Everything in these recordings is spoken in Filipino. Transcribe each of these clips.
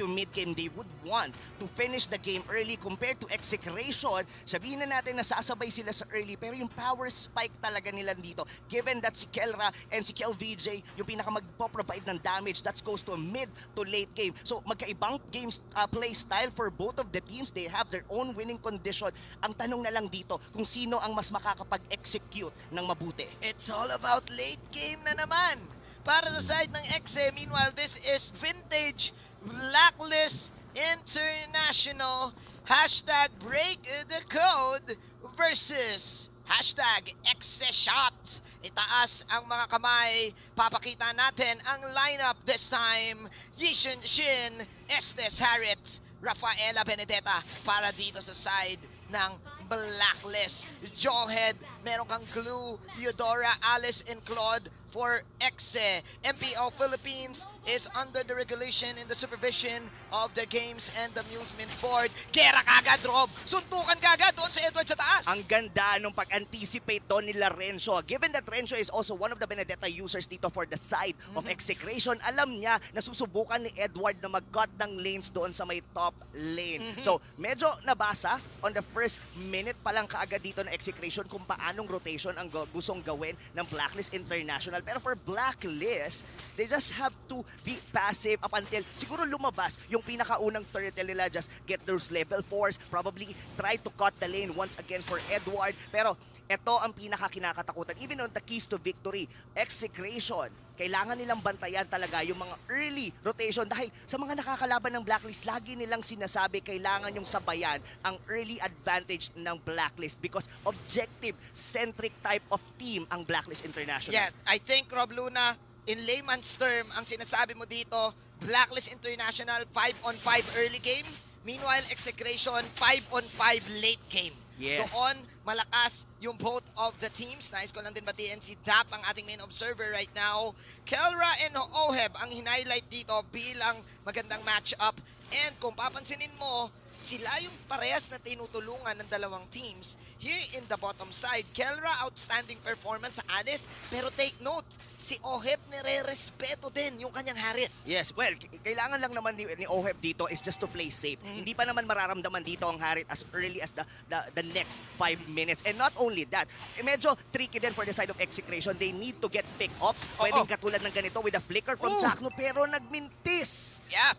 into mid-game, they would want to finish the game early compared to Execration. Sabihin na natin na sasabay sila sa early, pero yung power spike talaga nila dito, given that si Kelra and si KelVJ yung pinaka magpo-provide ng damage, that goes to mid to late game. So magkaibang games play style for both of the teams. They have their own winning condition. Ang tanong na lang dito kung sino ang mas makakapag-execute ng mabuti. It's all about late game na naman para sa side ng Exe. Meanwhile, this is vintage Blacklist International hashtag break the code versus hashtag ExeShot. Itaas ang mga kamay. Papakita natin ang lineup this time. Yishun Shin, Estes Harriet, Rafaela Benedetta para dito sa side ng Blacklist. Jawhead, meron kang Glue, Eudora, Alice, and Claude for Exe. MPO Philippines is under the regulation and the supervision of the Games and Amusement Board. Kera kagad, Rob! Suntukan kagad doon sa Edward sa taas! Ang ganda nung pag-anticipate doon nila Renzo. Given that Renzo is also one of the Benedetta users dito for the side of Execration, alam niya na susubukan ni Edward na mag-cut ng lanes doon sa may top lane. So, medyo nabasa on the first minute pa lang kaagad dito na Execration kung paanong rotation ang gustong gawin ng Blacklist International. Pero for Blacklist, they just have to be passive up until siguro lumabas yung pinakaunang turtle nila, just get those level 4s, probably try to cut the lane once again for Edward. Pero ito ang pinaka-kinakatakutan. Even on the keys to victory, Execration, kailangan nilang bantayan talaga yung mga early rotation dahil sa mga nakakalaban ng Blacklist, lagi nilang sinasabi kailangan yung sabayan ang early advantage ng Blacklist because objective-centric type of team ang Blacklist International. Yeah, I think, Rob Luna, in layman's term, ang sinasabi mo dito, Blacklist International 5-on-5 early game, meanwhile Execration 5-on-5 late game. Yes. Doon, malakas yung both of the teams. Nais ko lang din batiin si Dap, ang ating main observer right now. Kelra and Oheb ang hinighlight dito bilang magandang matchup. And kung papansinin mo, sila yung parehas na tinutulungan ng dalawang teams. Here in the bottom side, Kelra outstanding performance sa Alice, pero take note, si Oheb nire-respeto din yung kanyang Harriet. Yes, well, kailangan lang naman ni Oheb dito is just to play safe. Hindi pa naman mararamdaman dito ang Harriet as early as the next 5 minutes. And not only that, medyo tricky din for the side of Execration. They need to get pick-ups. Pwedeng katulad ng ganito with a flicker from Chakno, pero nagmintis. Yeah,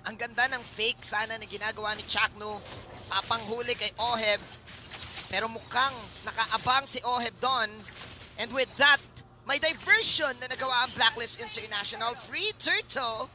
ang ganda ng fake sana na ginagawa ni Chakno, papanghuli kay Oheb. Pero mukhang nakaabang si Oheb doon. And with that, may diversion na nagawa ang Blacklist International. Free Turtle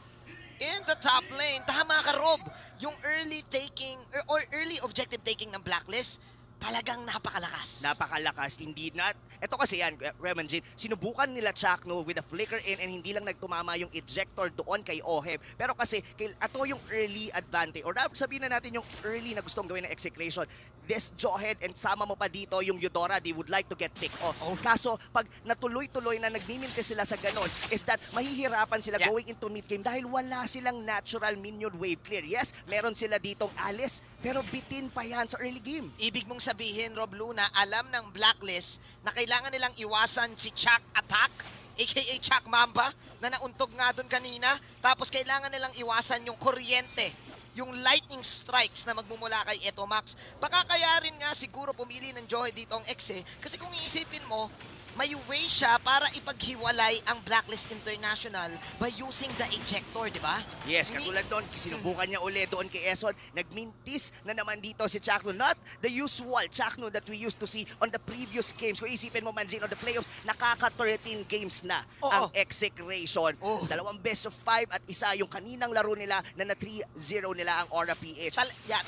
in the top lane. Tama ka, Rob. Yung early taking or early objective taking ng Blacklist, talagang napakalakas. Napakalakas, hindi na. Ito kasi yan, Remanjin, sinubukan nila Chakno with a flicker in and hindi lang nagtumama yung ejector doon kay Oheb. Pero kasi, ito yung early advantage. Or sabihin na natin yung early na gustong gawin ng Execration. This Jawhead and sama mo pa dito yung Eudora, they would like to get pick-offs. Kaso, pag natuloy-tuloy na nagmimintis sila sa ganon, is that mahihirapan sila going into mid-game dahil wala silang natural minion wave clear. Yes, meron sila ditong Alice, pero bitin pa yan sa early game. Ibig mong sabihin, Rob Luna, alam ng Blacklist na kailangan nilang iwasan si Chak Attack, aka Chak Mamba, na nauntog nga doon kanina. Tapos kailangan nilang iwasan yung kuryente, yung lightning strikes na magmumula kay Etomax. Baka kaya rin nga siguro pumili ng Joy dito ang Exe. Kasi kung iisipin mo, may way siya para ipaghiwalay ang Blacklist International by using the ejector, di ba? Yes, katulad doon, sinubukan niya ulit doon kay Eson. Nagmintis na naman dito si Chakno. Not the usual Chakno that we used to see on the previous games. Kung isipin mo, Manjin, on the playoffs, nakaka-13 games na ang Execration. Dalawang best of 5 at isa yung kaninang laro nila na na 3-0 nila ang Aura PH.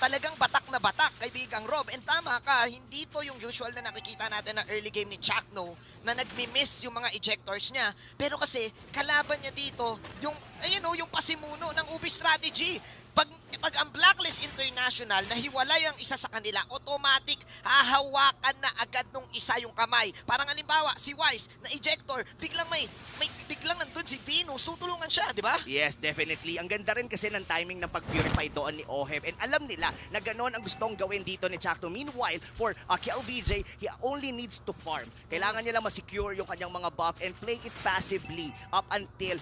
Talagang batak na batak, kaibigang Rob. And tama ka, hindi to yung usual na nakikita natin na early game ni Chakno na nagmi-miss yung mga ejectors niya. Pero kasi, kalaban niya dito, yung, ayun o, yung pasimuno ng Ubi strategy. Pag Kasi pag ang Blacklist International, nahiwalay ang isa sa kanila, automatic, hahawakan na agad nung isa yung kamay. Parang halimbawa, si Wise, na ejector, biglang nandun si Venus, tutulungan siya, di ba? Yes, definitely. Ang ganda rin kasi ng timing ng pag-purify doon ni Oheb. And alam nila na gano'n ang gustong gawin dito ni Chakno. Meanwhile, for KLBJ, he only needs to farm. Kailangan niya lang ma-secure yung kanyang mga buff and play it passively up until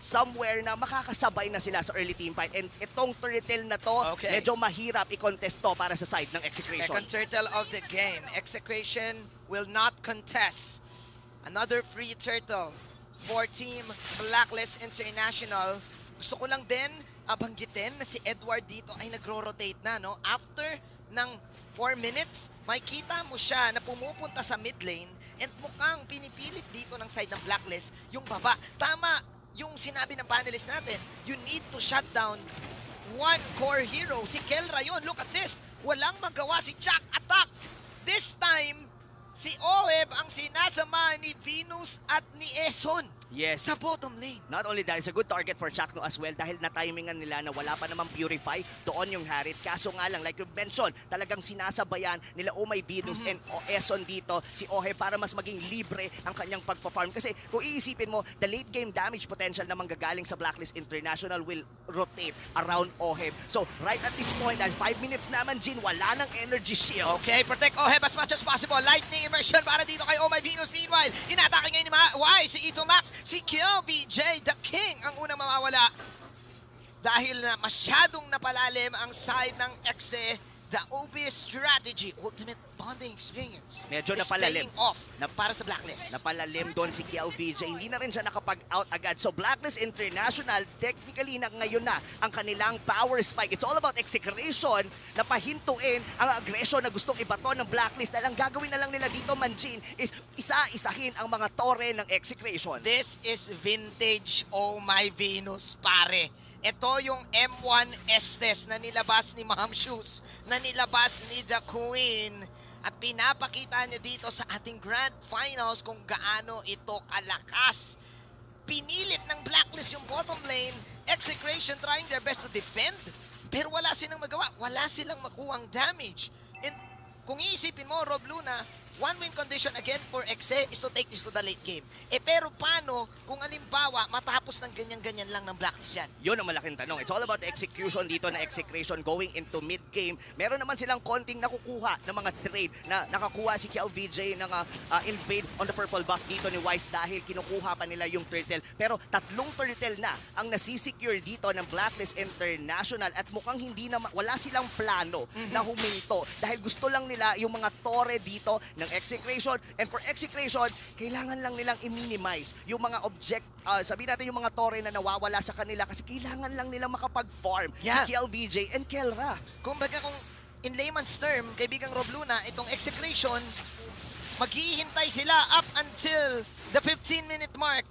somewhere na makakasabay na sila sa early team fight. And itong turtle na to, medyo mahirap i-contest to para sa side ng Execration. Second turtle of the game. Execration will not contest. Another free turtle for Team Blacklist International. Gusto ko lang din banggitin na si Edward dito ay nagro-rotate na, no? After ng 4 minutes, makikita mo siya na pumupunta sa mid lane and mukhang pinipilit dito ng side ng Blacklist yung baba. Tama yung sinabi ng panelist natin, you need to shut down one core hero. Si Kelra yun. Look at this. Walang magawa si Jack Attack. This time, si Oheb ang sinasama ni Venus at ni Eson. Yes. Sa bottom lane. Not only that, it's a good target for Chakno as well dahil na-timingan nila na wala pa namang Purify doon yung Harit. Kaso nga lang, like you mentioned, talagang sinasabayan nila Omay Venus and Eson dito, si Oheb, para mas maging libre ang kanyang pagpa-farm. Kasi kung iisipin mo, the late game damage potential na manggagaling sa Blacklist International will rotate around Oheb. So, right at this point, dahil 5 minutes naman, Jin, wala ng energy shield. Okay, protect Oheb as much as possible. Lightning immersion para dito kay Omay Venus. Meanwhile, inatake ngayon ni Wise, si Ito Max, si KLBJ, the king, ang unang mawawala. Dahil na masyadong napalalim ang side ng Exe, the obvious strategy, ultimate bonding experience, medyo is napalalim paying off para sa Blacklist. Napalalim doon si KLBJ. Hindi na rin siya nakapag-out agad. So Blacklist International, technically na ngayon na ang kanilang power spike. It's all about execution na pahintuin ang aggression na gustong ibato ng Blacklist. Dahil ang gagawin na lang nila dito, Manjin, is isa-isahin ang mga tore ng execution. This is vintage Oh My Venus, pare. Ito yung M1 Estes na nilabas ni Ma'am Shoes, na nilabas ni The Queen. At pinapakita niya dito sa ating Grand Finals kung gaano ito kalakas. Pinilit ng Blacklist yung bottom lane. Execration trying their best to defend. Pero wala silang magawa. Wala silang makuhang damage. And kung iisipin mo, Rob Luna, one-win condition again for Exe is to take this to the late game. Pero paano kung halimbawa matapos ng ganyan-ganyan lang ng Blacklist yan? Yun ang malaking tanong. It's all about the execution dito na execution going into mid-game. Meron naman silang konting nakukuha ng mga trade na nakakuha si KLVJ ng invade on the purple buff dito ni Wise dahil kinukuha pa nila yung turtle. Pero 3 turtle na ang nasisecure dito ng Blacklist International at mukhang hindi na wala silang plano na huminto dahil gusto lang nila yung mga tore dito ng execration. And for execration, kailangan lang nilang i-minimize yung mga sabihin natin yung mga tore na nawawala sa kanila kasi kailangan lang nilang makapag-farm si KLVJ and Kelra. Kumbaga kung in layman's term, kaibigang Rob Luna, itong execration, maghihintay sila up until the 15-minute mark.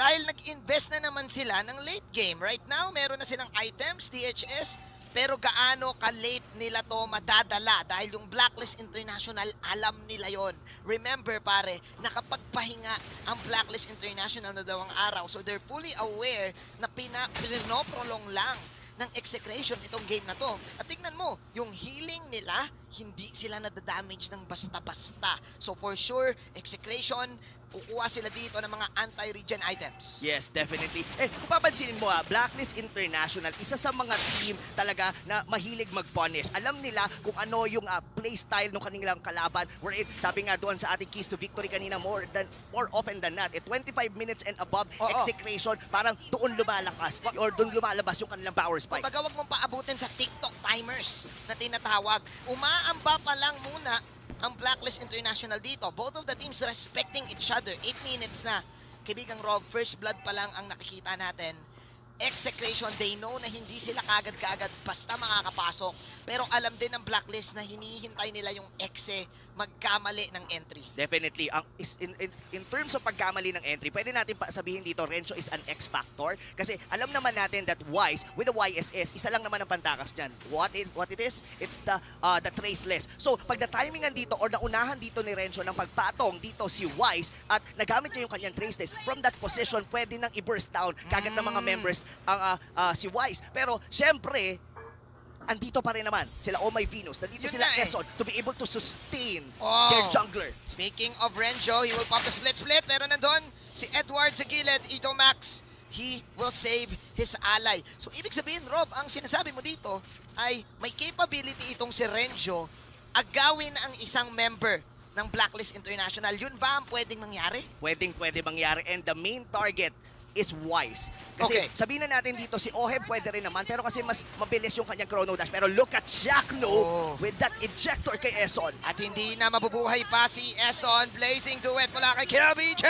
Dahil nag-invest na naman sila ng late game. Right now, meron na silang items, DHS, pero gaano ka-late nila to madadala dahil yung Blacklist International, alam nila yon. Remember pare, nakapagpahinga ang Blacklist International na dalawang araw. So they're fully aware na pinoprolong lang ng execration itong game na to. At tignan mo, yung healing nila, hindi sila nadadamage ng basta-basta. So for sure, execration, kukuha sila dito ng mga anti-regen items. Yes, definitely. Kung papansinin mo Blacklist International, isa sa mga team talaga na mahilig mag-punish. Alam nila kung ano yung playstyle ng kanilang kalaban. Wherein, sabi nga doon sa ating keys to victory kanina, more often than not, 25 minutes and above execration, parang doon lumalakas or doon lumalabas yung kanilang power spike. Kumbaga, wag mong paabutin sa TikTok timers na tinatawag. Umaamba pa lang muna ang Blacklist International dito. Both of the teams respecting each other. 8 minutes na. Kaibigang Rob, first blood pa lang ang nakikita natin. Execration, they know na hindi sila kagad-kagad basta makakapasok. Pero alam din ng Blacklist na hinihintay nila yung Exe magkamali ng entry. Definitely. In terms of pagkamali ng entry, pwede natin sabihin dito, Renzo is an X-factor. Kasi alam naman natin that Wise, with the YSS, isa lang naman ang pantakas dyan. What it is? It's the traceless. So, pag na-timingan dito or naunahan dito ni Renzo ng pagpatong dito si Wise at nagamit niya yung kanyang traceless, from that position, pwede nang i-burst down kagad ng mga members si Wise. Pero syempre, andito pa rin naman sila Oh My Venus. Nandito Yun sila nga eh. Eson to be able to sustain Oh. their jungler. Speaking of Renjo, he will pop the split, pero nandun si Edward sa gilid, Ito Max, he will save his ally. So ibig sabihin, Rob, ang sinasabi mo dito ay may capability itong si Renjo agawin ang isang member ng Blacklist International. Yun ba ang pwedeng mangyari? Pwede mangyari. And the main target is Wise. Kasi Okay. sabihin na natin dito, si Oheb pwede rin naman, pero kasi mas mabilis yung kanyang chrono dash. Pero look at Shakno Oh. with that ejector kay Eson. At hindi na mabubuhay pa si Eson. Blazing duet mula kay KLBJ.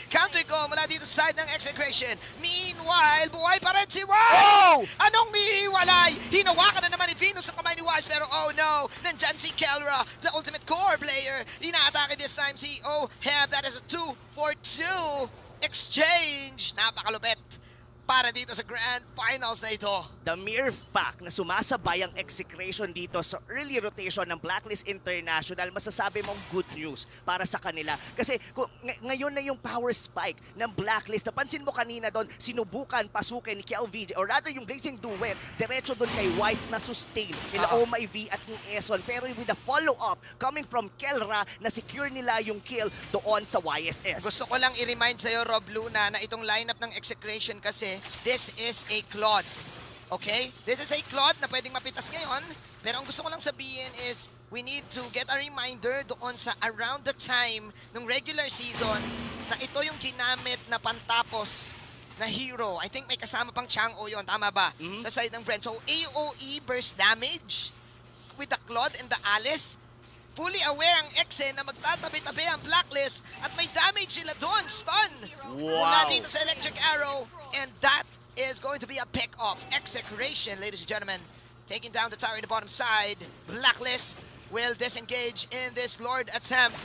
Counter ko mula dito sa side ng Execration. Meanwhile, buhay pa rin si Wise. Oh! Anong mihiwalay? Hinawakan na naman ni Venus sa kamay ni Wise. Pero oh no, nandyan si Kelra, the ultimate core player. Inaatake this time si Oheb. That is a 2-for-2 exchange. Napakalupit para dito sa Grand Finals na ito. The mere fact na sumasabay ang execration dito sa early rotation ng Blacklist International, masasabi mong good news para sa kanila. Kasi ngayon na yung power spike ng Blacklist. Napansin mo kanina doon, sinubukan pasukin ni KLVJ, or rather yung Blazing Duet, diretso doon kay Wise na sustain nila Oh My V at ni Eson. Pero with the follow-up coming from Kelra, na secure nila yung kill doon sa YSS. Gusto ko lang i-remind sa'yo, Rob Luna, na itong lineup ng Execration kasi, this is a Claude. Okay? This is a Claude na pwedeng mapitas ngayon. Pero ang gusto ko lang sabihin is, we need to get a reminder doon sa around the time ng regular season na ito yung ginamit na pantapos na hero. I think may kasama pang Chang'o yun. Tama ba? Sa side ng Brent. So, AOE burst damage with the Claude and the Alice. Fully aware ang Exe na magtatabi-tabi ang Blacklist at may damage sila doon. Stun! Mula dito sa Electric Arrow. And that is going to be a pick-off. Execration, ladies and gentlemen. Taking down the tower in the bottom side. Blacklist will disengage in this Lord attempt.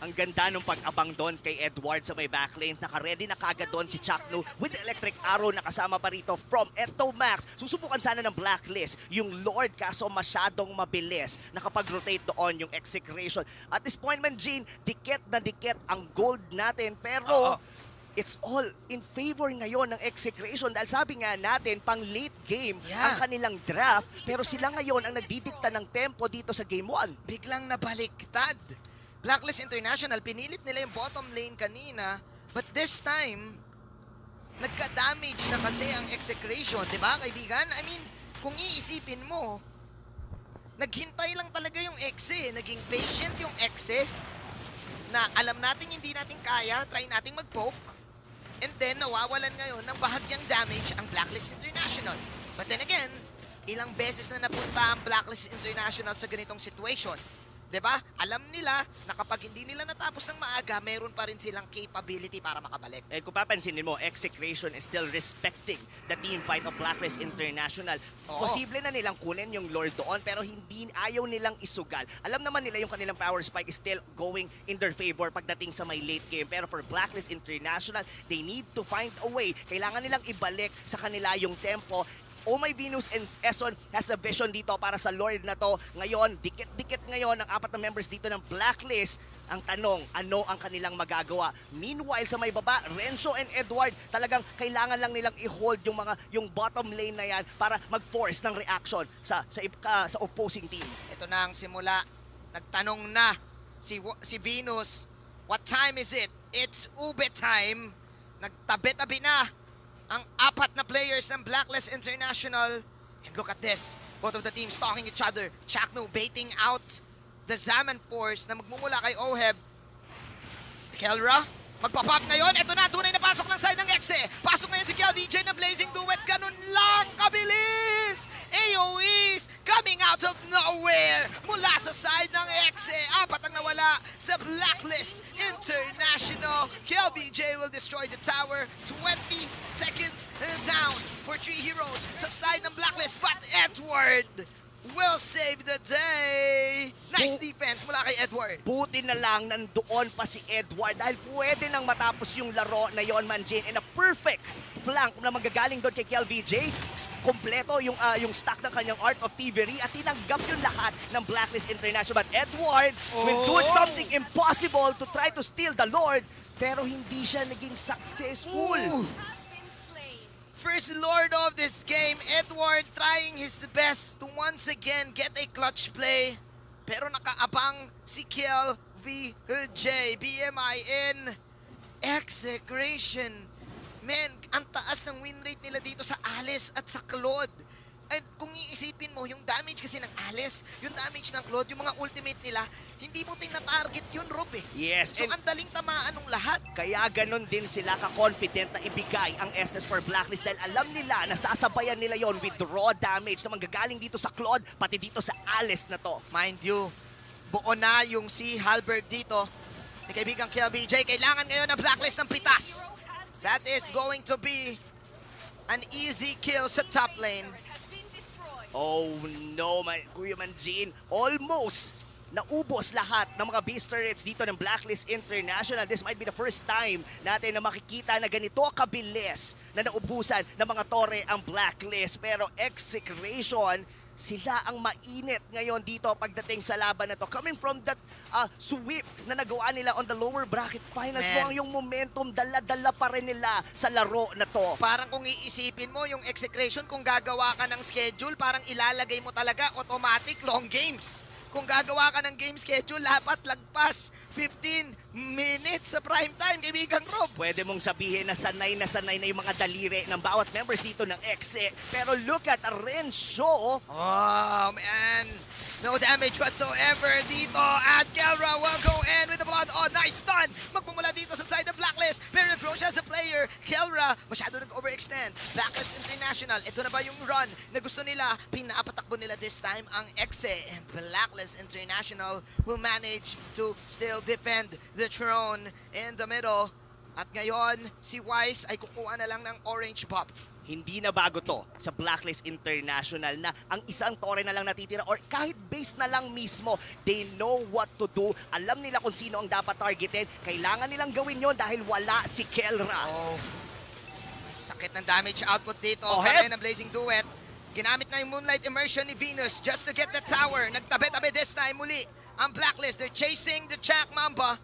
Ang ganda nung pag-abang doon kay Edward sa may backlane. Naka-ready na kagad doon si Chakno with the Electric Arrow na kasama pa rito from Ito Max. Susubukan sana ng Blacklist yung Lord, kaso masyadong mabilis. Nakapag-rotate doon yung Execration. At this point man, Gene, dikit na dikit ang gold natin. Pero it's all in favor ngayon ng Execration dahil sabi nga natin, pang late game ang kanilang draft. Pero sila ngayon ang nagdidikta ng tempo dito sa Game 1. Biglang nabaliktad. Blacklist International, pinilit nila yung bottom lane kanina, but this time, nagka-damage na kasi ang Execration, di ba kaibigan? I mean, kung iisipin mo, naghintay lang talaga yung Exe, naging patient yung Exe, na alam natin hindi natin kaya, try nating mag-poke, and then nawawalan ngayon ng bahagyang damage ang Blacklist International. But then again, ilang beses na napunta ang Blacklist International sa ganitong situation. Diba? Alam nila na kapag hindi nila natapos ng maaga, meron pa rin silang capability para makabalik. Eh, kung papansinin mo, Execration is still respecting the team fight of Blacklist International. Posible na nilang kunin yung Lord doon, pero ayaw nilang isugal. Alam naman nila yung kanilang power spike is still going in their favor pagdating sa may late game. Pero for Blacklist International, they need to find a way. Kailangan nilang ibalik sa kanila yung tempo. Oh My Venus and Eson has the vision dito para sa Lord na to. Ngayon, dikit-dikit ngayon ang apat na members dito ng Blacklist. Ang tanong, ano ang kanilang magagawa? Meanwhile, sa may baba, Renzo and Edward, talagang kailangan lang nilang i-hold yung bottom lane na yan para mag-force ng reaction sa opposing team. Ito na ang simula. Nagtanong na si Venus, what time is it? It's ube time. Nagtabi-tabi na ang apat na players ng Blacklist International. And look at this. Both of the teams stalking each other. Chakno baiting out the Zaman Force na magmumula kay Oheb. Kelra, magpapop ngayon. Ito na, tunay na pasok ng side ng Exe. Pasok ngayon si KLVJ na Blazing Duet. Ganun lang kabilis. AOEs coming out of nowhere mula sa side ng Exe. Apat ang nawala sa Blacklist International. KLVJ will destroy the tower. 20 seconds down for 3 heroes sa side ng Blacklist. But Edward will save the day. Nice defense mula kay Edward. Buti na lang nandoon pa si Edward dahil pwede nang matapos yung laro na yon, Manjin. And a perfect flank na magagaling doon kay KLVJ. Kompleto yung stack ng kanyang Art of Thievery at tinanggap yung lahat ng Blacklist International. But Edward will do something impossible to try to steal the Lord, pero hindi siya naging successful. First Lord of this game, Edward trying his best to once again get a clutch play. Pero nakaabang si Kiel VJ. BMI in execration. Man, ang taas ng win rate nila dito sa Alice at sa Claude. And kung iisipin mo, yung damage kasi ng Alice, yung damage ng Claude, yung mga ultimate nila, hindi mo tina-target yun, Rob eh. Yes, So and ang daling tamaan ng lahat. kaya ganun din sila ka-confident na ibigay ang Estes for Blacklist dahil alam nila na sasabayan nila yon with raw damage na manggagaling dito sa Claude, pati dito sa Alice na to. Mind you, buo na yung si Halberg dito. Ni kaibigang Kiel BJ, kailangan ngayon ng Blacklist ng pitas. That is going to be an easy kill sa top lane. Oh no, Kuya Manjin, almost naubos lahat ng mga beast turrets dito ng Blacklist International. This might be the first time natin na makikita na ganito kabilis na naubusan ng mga tore ang Blacklist. Pero execration, sila ang mainit ngayon dito pagdating sa laban na to. Coming from that sweep na nagawa nila on the lower bracket finals, Man. mo yung momentum, dala-dala pa rin nila sa laro na to. Parang kung iisipin mo yung execration, kung gagawa ka ng schedule, parang ilalagay mo talaga automatic long games. Kung gagawa ka ng game schedule, dapat lagpas 15 minutes sa prime time, kaibigang Rob. Pwede mong sabihin na sanay na yung mga daliri ng bawat members dito ng EXE. Pero look at Renzo. Oh, man. No damage whatsoever dito as Kelra will go in with the blood. Oh, nice stun. Magpumula dito sa side ng Blacklist. Pero nag-approach as a player. Kelra, masyado nag-overextend. Blacklist International. Ito na ba yung run na gusto nila? Pinapatakbo nila this time ang EXE. And Blacklist International will manage to still defend the throne in the middle. At ngayon, si Wise ay kukuha na lang ng orange buff. Hindi na bago to sa Blacklist International na ang isang tore na lang natitira or kahit base na lang mismo, they know what to do. Alam nila kung sino ang dapat targetin. Kailangan nilang gawin yon dahil wala si Kelra. Oh, sakit ng damage output dito. Oh, Kaya ng Blazing Duet. Ginamit na yung Moonlight Immersion ni Venus just to get the tower. Nagtabi-tabi this time muli ang Blacklist. They're chasing the Chak Mamba.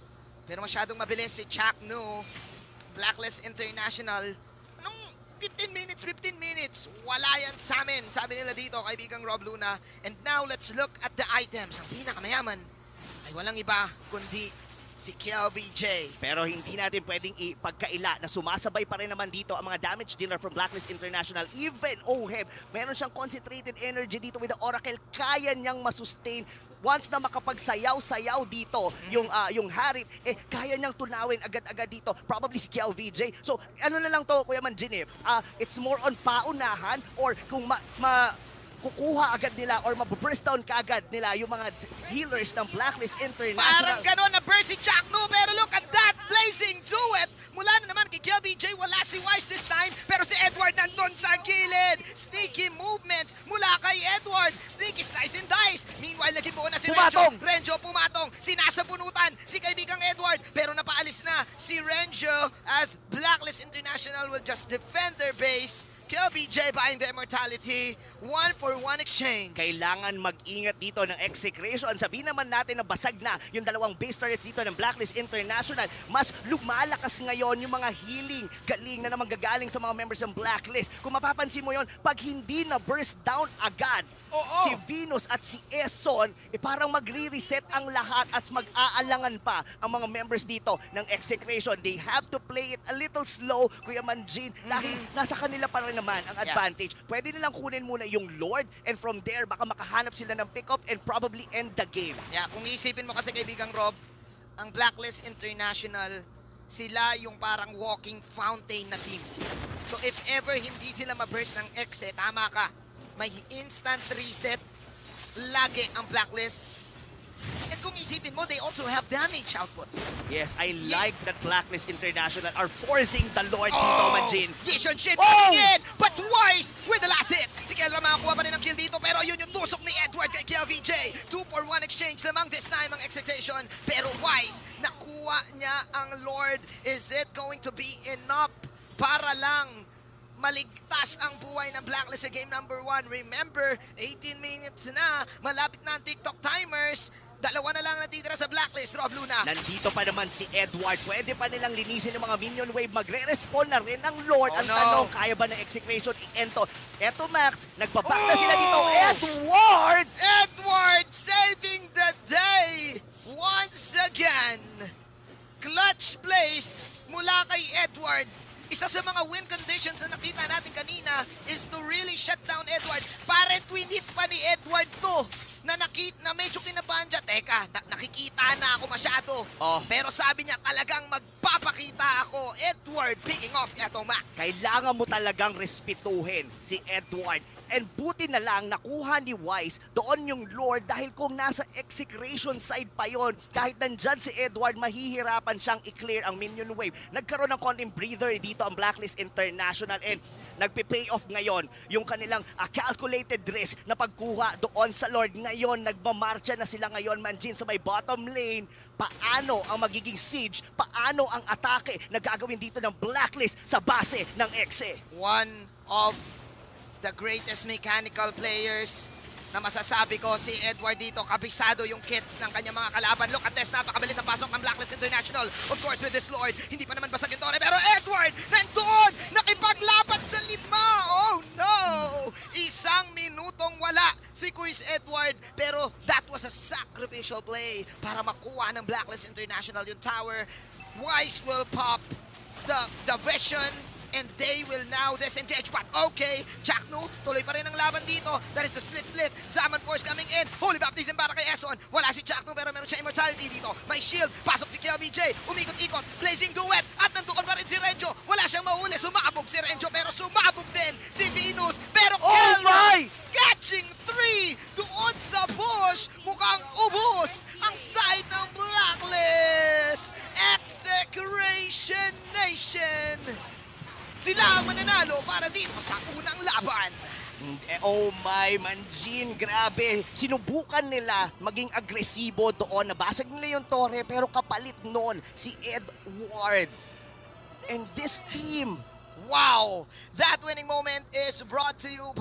Pero masyadong mabilis si Chak Nu. Blacklist International. Anong 15 minutes? Wala yan sa amin. Sabi nila dito, kaibigang Rob Luna. And now, let's look at the items. Ang pinakamayaman ay walang iba kundi si Kiel BJ. Pero hindi natin pwedeng ipagkaila na sumasabay pa rin naman dito ang mga damage dealer from Blacklist International. Even Oheb, meron siyang concentrated energy dito with the Oracle. Kaya niyang masustain. Once na makapagsayaw-sayaw dito yung Harit, kaya niyang tunawin agad-agad dito. Probably si Kiel VJ. So, ano na lang to, Kuya Manjin, it's more on paunahan or kung kukuha agad nila or mabuburst down kaagad nila yung mga healers ng Blacklist International. Parang gano'n na burst si Chak Nu, pero look at that! Blazing Duet! Mula na naman kay Kiel BJ, wala si Wise this time, pero si Edward nandun sa gilid! Sneaky movements mula kay Edward! Sneaky slice and dice! Meanwhile, naging buo na si Pumatong! Renzo pumatong! Sinasabunutan si kaibigang Edward, pero napaalis na si Renzo as Blacklist International will just defend their base. Kiel BJ buying the immortality. 1-for-1 exchange. Kailangan mag-ingat dito ng execration. Sabihin naman natin na basag na yung dalawang base turrets dito ng Blacklist International. Mas lumalakas ngayon yung mga healing galing na naman gagaling sa mga members ng Blacklist. Kung mapapansin mo yon, pag hindi na burst down agad, si Venus at si Eson, parang magre-reset ang lahat at mag-aalangan pa ang mga members dito ng execration. They have to play it a little slow, Kuya Manjin, dahil nasa kanila pa rin naman ang advantage. Pwede nilang kunin muna yung Lord and from there, baka makahanap sila ng pick-up and probably end the game. Yeah, kung iisipin mo kasi kaibigang Rob, ang Blacklist International, sila yung parang walking fountain na team. So if ever hindi sila ma-burst ng EXE, tama ka, may instant reset lagi ang Blacklist. And kung isipin mo, they also have damage output. Yes, I like that Blacklist International are forcing the Lord dito, Manjin. Vision shit coming in, but Wise with the last hit. Si Kelra makakuha pa rin ng kill dito, pero yun yung tusok ni Edward kay Kiel VJ. 2-for-1 exchange lamang this time ang execution. Pero Wise, nakuha niya ang Lord. Is it going to be enough para lang maligtas ang buhay ng Blacklist sa game number 1? Remember, 18 minutes na, malapit na ang TikTok timers. Dalawa na lang natitira sa blacklist, Rob Luna. Nandito pa naman si Edward. Pwede pa nilang linisin ng mga minion wave. Magre-respawn na rin ang Lord. Oh, ang no. tanong, kaya ba na execution i-ento? Eto Max, nagbaback na sila dito. Edward! Edward saving the day once again. Clutch plays mula kay Edward. Isa sa mga win conditions na nakita natin kanina is to really shut down Edward. Pare, twin hit pa ni Edward to na medyo kinabahan dyan. Teka, nakikita na ako masyado. Oh. Pero sabi niya talagang magpapakita ako. Edward picking off eto Max. Kailangan mo talagang respetuhin si Edward. And buti na lang nakuha ni Wise doon yung Lord dahil kung nasa execration side pa yon, kahit nandyan si Edward, mahihirapan siyang i-clear ang minion wave. Nagkaroon ng konting breather dito ang Blacklist International and nagpe-pay off ngayon yung kanilang calculated risk na pagkuha doon sa Lord. Ngayon, nagmamarcha na sila ngayon, Manjin, sa may bottom lane. Paano ang magiging siege? Paano ang atake na gagawin dito ng Blacklist sa base ng EXE? One of the greatest mechanical players na masasabi ko, si Edward dito, kabisado yung kits ng kanyang mga kalaban. Look at this, napakabilis ang pasok ng Blacklist International. Of course, with this Lord, hindi pa naman basag yung Torre, pero Edward, nandoon, nakipaglaban sa 5. Oh no! 1 minutong wala si Quiz Edward, pero that was a sacrificial play para makuha ng Blacklist International yung tower. Wise will pop the vision, and they will now disengage. But okay, Chakno, tuloy pa rin ang laban dito. That is the split. Zaman Force coming in. Holy Baptism para kay Eson. Wala si Chakno pero meron siya immortality dito. May shield. Pasok si KLBJ. Umikot-ikot. Blazing duet. At nandoon pa rin si Renjo. Wala siyang mahuli. Sumabog si Renjo pero sumabog din si Venus. Pero Oh my! catching 3 doon sa bush. Mukhang ubos ang side ng Blacklist. Execration Nation. Sila ang mananalo para dito sa unang laban. Oh my, Manjin, grabe. Sinubukan nila maging agresibo doon. Nabasag nila yung Torre pero kapalit noon si Edward. And this team, Wow! That winning moment is brought to you